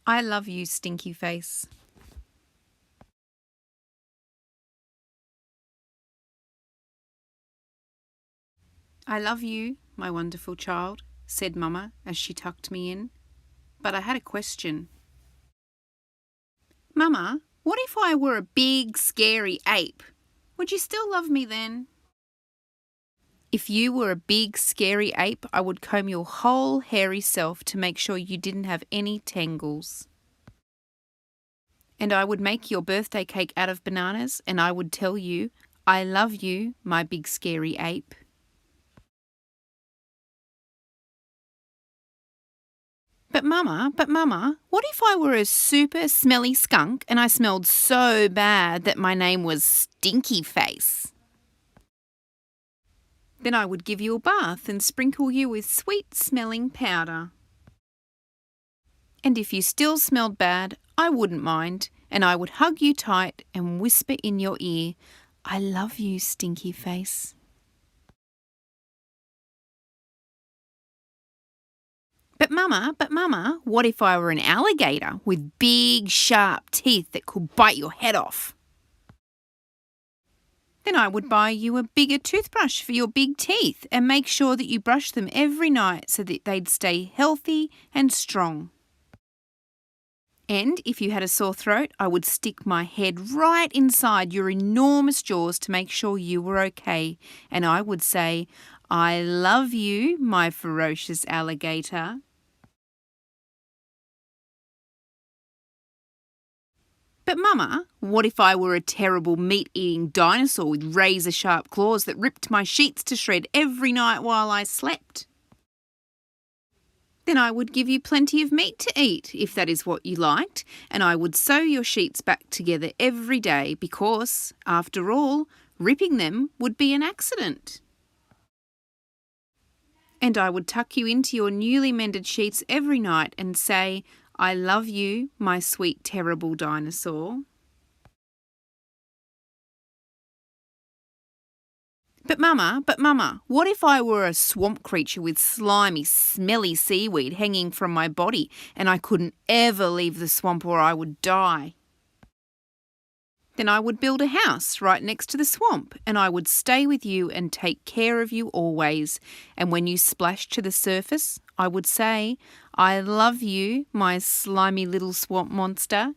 I love you, Stinky Face. I love you, my wonderful child, said Mama as she tucked me in. But I had a question. Mama, what if I were a big, scary ape? Would you still love me then? If you were a big, scary ape, I would comb your whole hairy self to make sure you didn't have any tangles. And I would make your birthday cake out of bananas, and I would tell you, I love you, my big, scary ape. But Mama, what if I were a super smelly skunk and I smelled so bad that my name was Stinky Face? Then I would give you a bath and sprinkle you with sweet-smelling powder. And if you still smelled bad, I wouldn't mind, and I would hug you tight and whisper in your ear, I love you, Stinky Face. But Mama, what if I were an alligator with big, sharp teeth that could bite your head off? Then I would buy you a bigger toothbrush for your big teeth and make sure that you brush them every night so that they'd stay healthy and strong. And if you had a sore throat, I would stick my head right inside your enormous jaws to make sure you were okay. And I would say, I love you, my ferocious alligator. But Mama, what if I were a terrible meat-eating dinosaur with razor-sharp claws that ripped my sheets to shred every night while I slept? Then I would give you plenty of meat to eat, if that is what you liked, and I would sew your sheets back together every day because, after all, ripping them would be an accident. And I would tuck you into your newly mended sheets every night and say, I love you, my sweet, terrible dinosaur. But Mama, what if I were a swamp creature with slimy, smelly seaweed hanging from my body and I couldn't ever leave the swamp or I would die? Then I would build a house right next to the swamp and I would stay with you and take care of you always. And when you splashed to the surface, I would say, I love you, my slimy little swamp monster.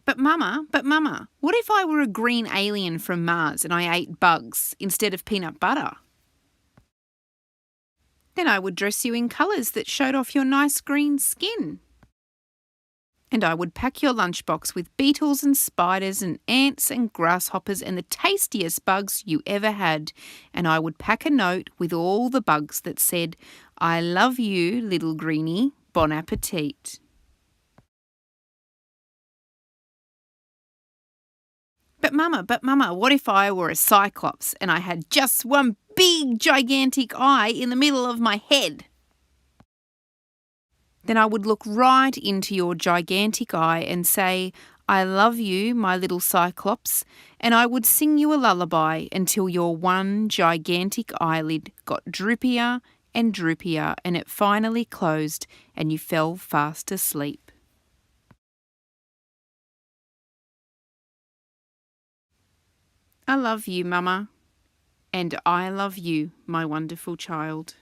But Mama, what if I were a green alien from Mars and I ate bugs instead of peanut butter? Then I would dress you in colours that showed off your nice green skin. And I would pack your lunchbox with beetles and spiders and ants and grasshoppers and the tastiest bugs you ever had. And I would pack a note with all the bugs that said, I love you, little greenie, bon appetit. But Mama, what if I were a cyclops and I had just one big, gigantic eye in the middle of my head? Then I would look right into your gigantic eye and say, I love you, my little cyclops, and I would sing you a lullaby until your one gigantic eyelid got droopier and droopier and it finally closed and you fell fast asleep. I love you, Mama, and I love you, my wonderful child.